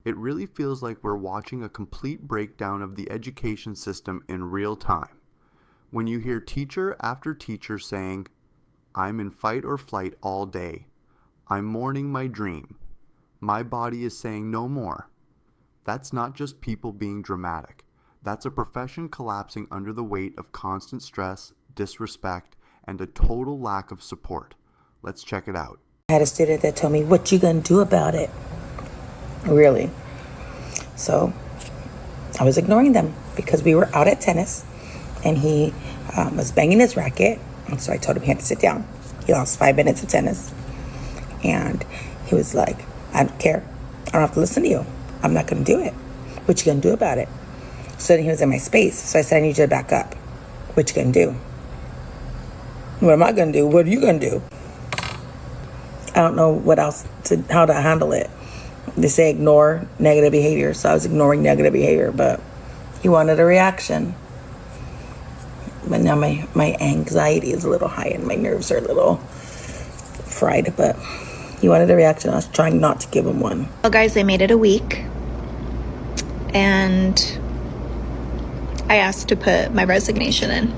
It really feels like we're watching a complete breakdown of the education system in real time. When you hear teacher after teacher saying, "I'm in fight or flight all day. I'm mourning my dream. My body is saying no more." That's not just people being dramatic. That's a profession collapsing under the weight of constant stress, disrespect, and a total lack of support. Let's check it out. I had a student that told me, "What you gonna do about it?" Really? So I was ignoring them because we were out at tennis and he was banging his racket. And so I told him he had to sit down. He lost 5 minutes of tennis. And he was like, "I don't care. I don't have to listen to you. I'm not going to do it. What you going to do about it?" So then he was in my space. So I said, "I need you to back up. What you going to do?" "What am I going to do? What are you going to do?" I don't know how to handle it. They say ignore negative behavior. So I was ignoring negative behavior, but he wanted a reaction. But now my anxiety is a little high and my nerves are a little fried, but he wanted a reaction. I was trying not to give him one. Well, guys, I made it a week and I asked to put my resignation in.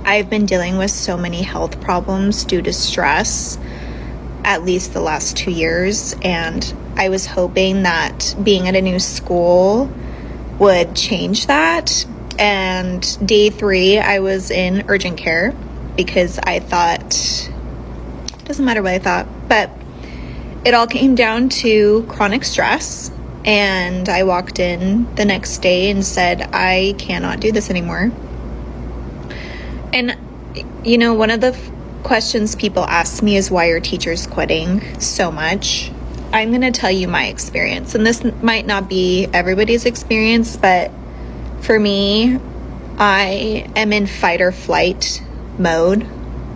I've been dealing with so many health problems due to stress at least the last 2 years, and I was hoping that being at a new school would change that. And day 3, I was in urgent care because I thought, doesn't matter what I thought, but it all came down to chronic stress. And I walked in the next day and said, "I cannot do this anymore." And, you know, one of the questions people ask me is, why are teachers quitting so much? I'm going to tell you my experience. And this might not be everybody's experience, but for me, I am in fight or flight mode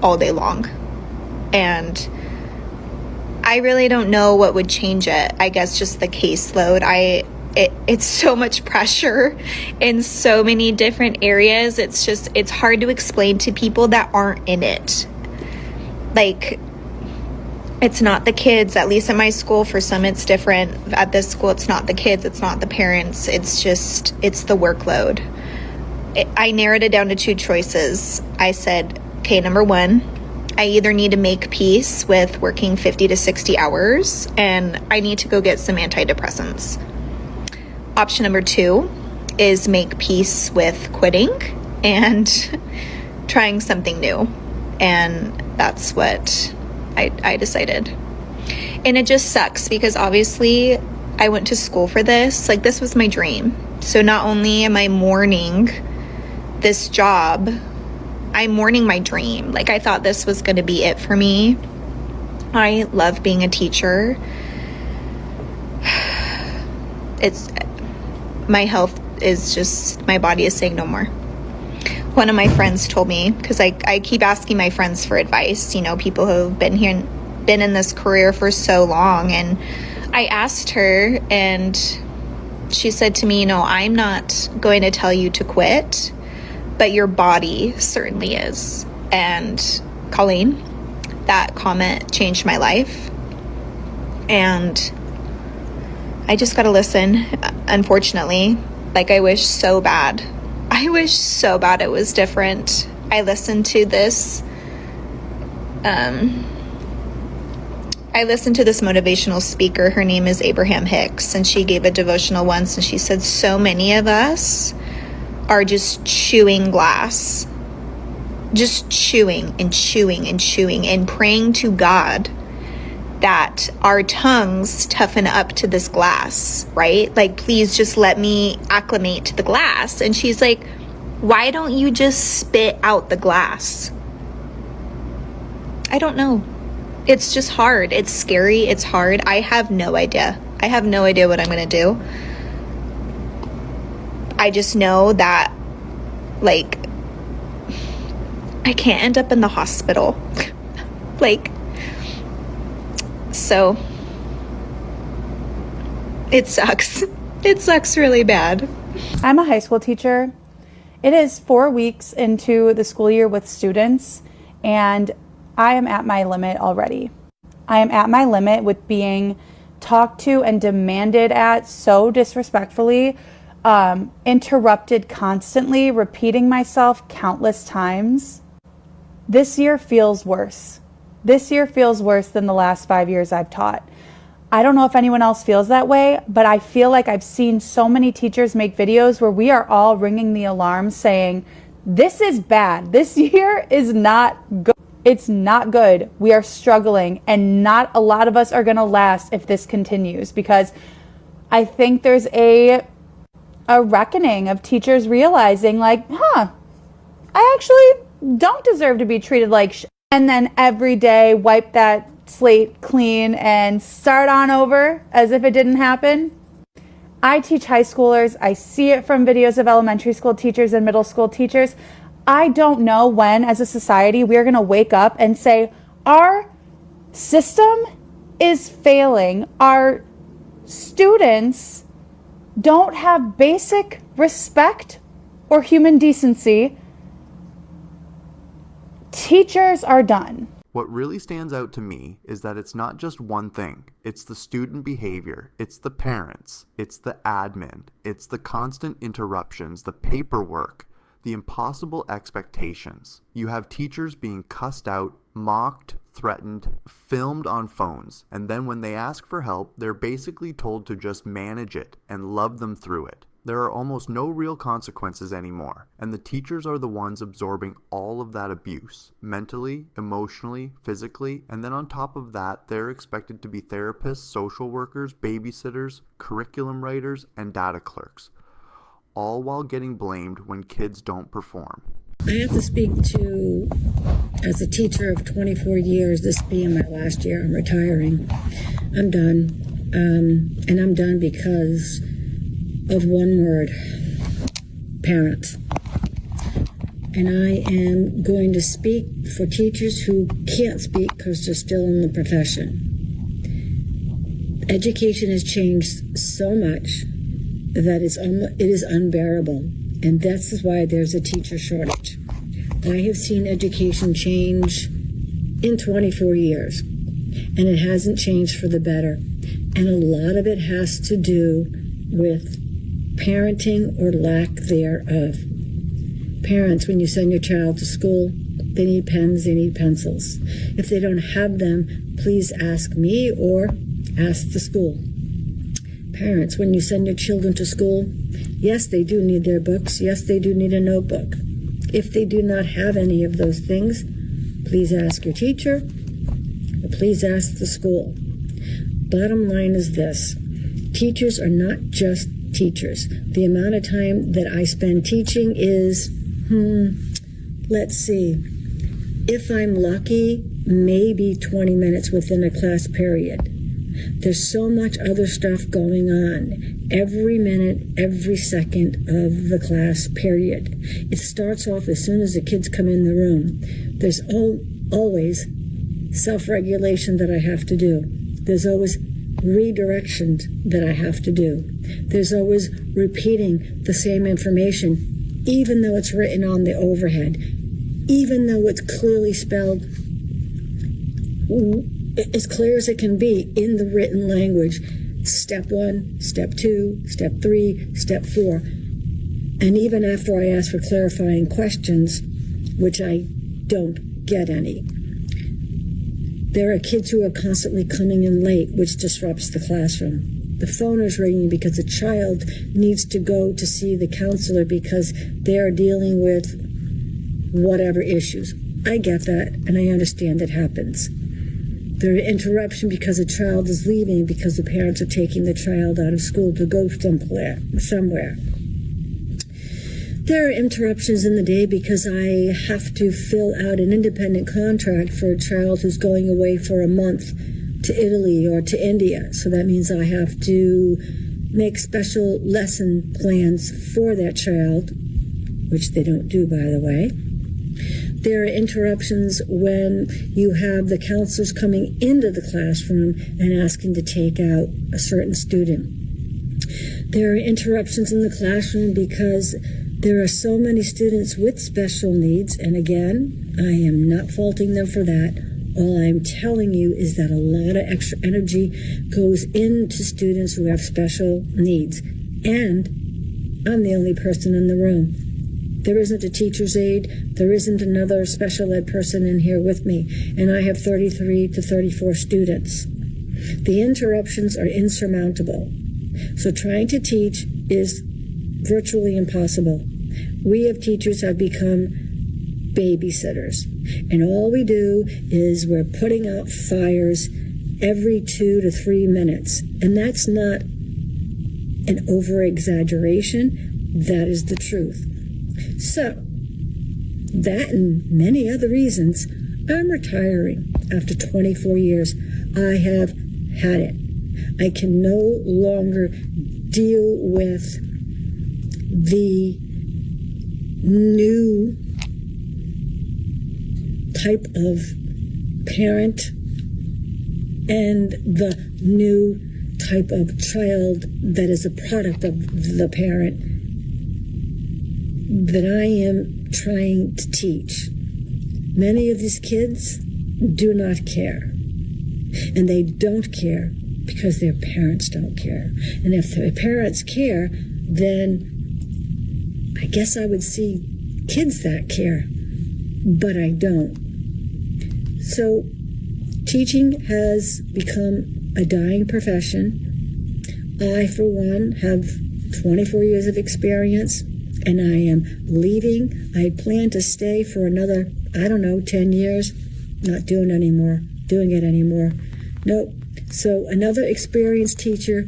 all day long. And I really don't know what would change it. I guess just the caseload. It's so much pressure in so many different areas. It's hard to explain to people that aren't in it. Like, it's not the kids, at least at my school. For some, it's different. At this school, it's not the kids, it's not the parents. It's the workload. I narrowed it down to 2 choices. I said, okay, number 1, I either need to make peace with working 50 to 60 hours and I need to go get some antidepressants. Option number 2 is make peace with quitting and trying something new. And that's what I decided. And it just sucks because obviously I went to school for this. Like, this was my dream. So not only am I mourning this job, I'm mourning my dream. Like, I thought this was going to be it for me. I love being a teacher. My health is just, my body is saying no more. One of my friends told me, because I keep asking my friends for advice, you know, people who have been here, been in this career for so long. And I asked her and she said to me, you know, I'm not going to tell you to quit, but your body certainly is. And Colleen, that comment changed my life. And I just got to listen, unfortunately. Like, I wish so bad it was different. I listened to this motivational speaker. Her name is Abraham Hicks, and she gave a devotional once, and she said, so many of us are just chewing glass, just chewing and chewing and chewing and praying to God that our tongues toughen up to this glass, right? Like, please just let me acclimate to the glass. And she's like, why don't you just spit out the glass? I don't know. It's just hard. It's scary. It's hard. I have no idea. What I'm going to do. I just know that, like, I can't end up in the hospital. Like, so it sucks. It sucks really bad. I'm a high school teacher. It is 4 weeks into the school year with students, and I am at my limit already. I am at my limit with being talked to and demanded at so disrespectfully, interrupted constantly, repeating myself countless times. This year feels worse. This year feels worse than the last 5 years I've taught. I don't know if anyone else feels that way, but I feel like I've seen so many teachers make videos where we are all ringing the alarm saying, this is bad. This year is not good. It's not good. We are struggling, and not a lot of us are going to last if this continues, because I think there's a reckoning of teachers realizing like, I actually don't deserve to be treated like shit. And then every day wipe that slate clean and start on over as if it didn't happen. I teach high schoolers. I see it from videos of elementary school teachers and middle school teachers. I don't know when, as a society, we're going to wake up and say, our system is failing. Our students don't have basic respect or human decency. Teachers are done. What really stands out to me is that it's not just one thing. It's the student behavior, it's the parents, it's the admin, it's the constant interruptions, the paperwork, the impossible expectations. You have teachers being cussed out, mocked, threatened, filmed on phones, and then when they ask for help, they're basically told to just manage it and love them through it. There are almost no real consequences anymore, and the teachers are the ones absorbing all of that abuse, mentally, emotionally, physically, and then on top of that, they're expected to be therapists, social workers, babysitters, curriculum writers, and data clerks, all while getting blamed when kids don't perform. I have to speak to, as a teacher of 24 years, this being my last year, I'm retiring. I'm done, and I'm done because of one word: parents. And I am going to speak for teachers who can't speak because they're still in the profession. Education has changed so much that it is unbearable, and that's why there's a teacher shortage. I have seen education change in 24 years, and it hasn't changed for the better. And a lot of it has to do with parenting or lack thereof. Parents, when you send your child to school, they need pens, they need pencils. If they don't have them, please ask me or ask the school. Parents, when you send your children to school, yes, they do need their books. Yes, they do need a notebook. If they do not have any of those things, please ask your teacher or please ask the school. Bottom line is this: teachers are not just teachers. The amount of time that I spend teaching is, let's see, if I'm lucky, maybe 20 minutes within a class period. There's so much other stuff going on every minute, every second of the class period. It starts off as soon as the kids come in the room. There's always self-regulation that I have to do. There's always redirection that I have to do. There's always repeating the same information, even though it's written on the overhead, even though it's clearly spelled as clear as it can be in the written language. Step 1, step 2, step 3, step 4. And even after I ask for clarifying questions, which I don't get any, there are kids who are constantly coming in late, which disrupts the classroom. The phone is ringing because a child needs to go to see the counselor because they are dealing with whatever issues. I get that, and I understand it happens. There are interruptions because a child is leaving because the parents are taking the child out of school to go somewhere. There are interruptions in the day because I have to fill out an independent contract for a child who's going away for a month to Italy or to India. So that means I have to make special lesson plans for that child, which they don't do, by the way. There are interruptions when you have the counselors coming into the classroom and asking to take out a certain student. There are interruptions in the classroom because there are so many students with special needs, and again, I am not faulting them for that. All I'm telling you is that a lot of extra energy goes into students who have special needs. And I'm the only person in the room. There isn't a teacher's aide. There isn't another special ed person in here with me. And I have 33 to 34 students. The interruptions are insurmountable. So trying to teach is virtually impossible. We as teachers have become babysitters. And all we do is we're putting out fires every 2 to 3 minutes. And that's not an over-exaggeration. That is the truth. So, that and many other reasons, I'm retiring after 24 years. I have had it. I can no longer deal with the new type of parent and the new type of child that is a product of the parent that I am trying to teach. Many of these kids do not care. And they don't care because their parents don't care. And if their parents care, then I guess I would see kids that care. But I don't. So teaching has become a dying profession. I, for one, have 24 years of experience, and I am leaving. I plan to stay for another, 10 years. Not doing it anymore. Nope. So another experienced teacher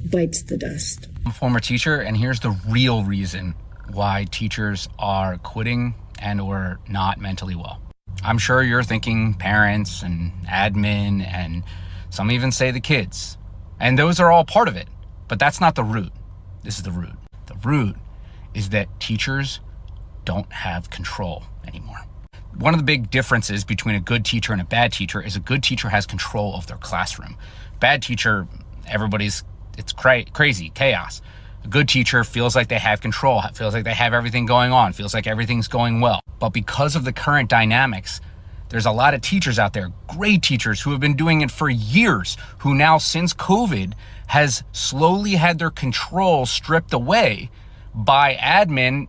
bites the dust. I'm a former teacher, and here's the real reason why teachers are quitting and or not mentally well. I'm sure you're thinking parents and admin, and some even say the kids. And those are all part of it, but that's not the root. This is the root. The root is that teachers don't have control anymore. One of the big differences between a good teacher and a bad teacher is a good teacher has control of their classroom. Bad teacher, it's crazy, chaos. A good teacher feels like they have control, feels like they have everything going on, feels like everything's going well. But because of the current dynamics, there's a lot of teachers out there, great teachers who have been doing it for years, who now since COVID has slowly had their control stripped away by admin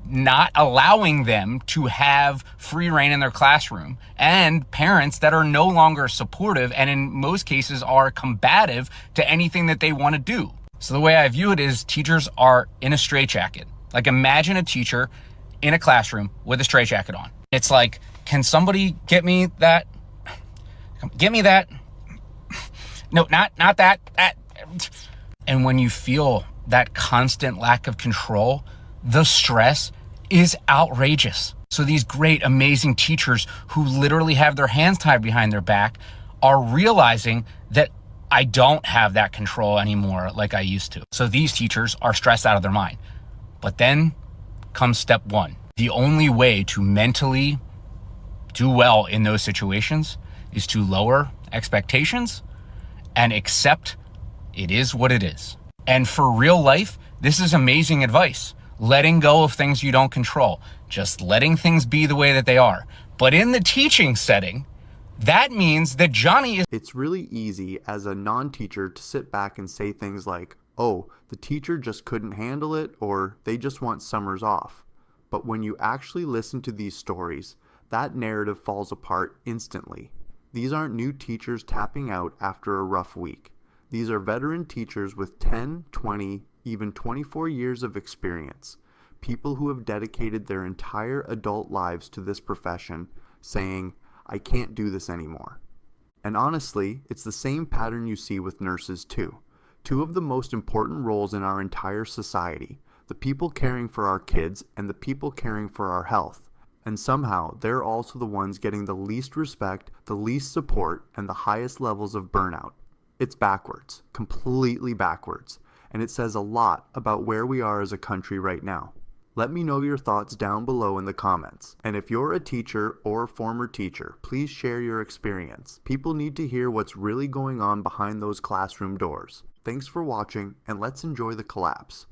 not allowing them to have free reign in their classroom, and parents that are no longer supportive and in most cases are combative to anything that they want to do. So the way I view it is teachers are in a straitjacket. Like imagine a teacher in a classroom with a straitjacket on. It's like, can somebody get me that? Get me that? No, not that. And when you feel that constant lack of control, the stress is outrageous. So these great, amazing teachers who literally have their hands tied behind their back are realizing that I don't have that control anymore like I used to. So these teachers are stressed out of their mind. But then comes step one. The only way to mentally do well in those situations is to lower expectations and accept it is what it is. And for real life, this is amazing advice. Letting go of things you don't control, just letting things be the way that they are. But in the teaching setting, that means that Johnny is... It's really easy as a non-teacher to sit back and say things like, oh, the teacher just couldn't handle it, or they just want summers off. But when you actually listen to these stories, that narrative falls apart instantly. These aren't new teachers tapping out after a rough week. These are veteran teachers with 10, 20, even 24 years of experience, people who have dedicated their entire adult lives to this profession, saying, I can't do this anymore. And honestly, it's the same pattern you see with nurses too. Two of the most important roles in our entire society, the people caring for our kids and the people caring for our health. And somehow, they're also the ones getting the least respect, the least support, and the highest levels of burnout. It's backwards, completely backwards. And it says a lot about where we are as a country right now. Let me know your thoughts down below in the comments. And if you're a teacher or a former teacher, please share your experience. People need to hear what's really going on behind those classroom doors. Thanks for watching, and let's enjoy the collapse.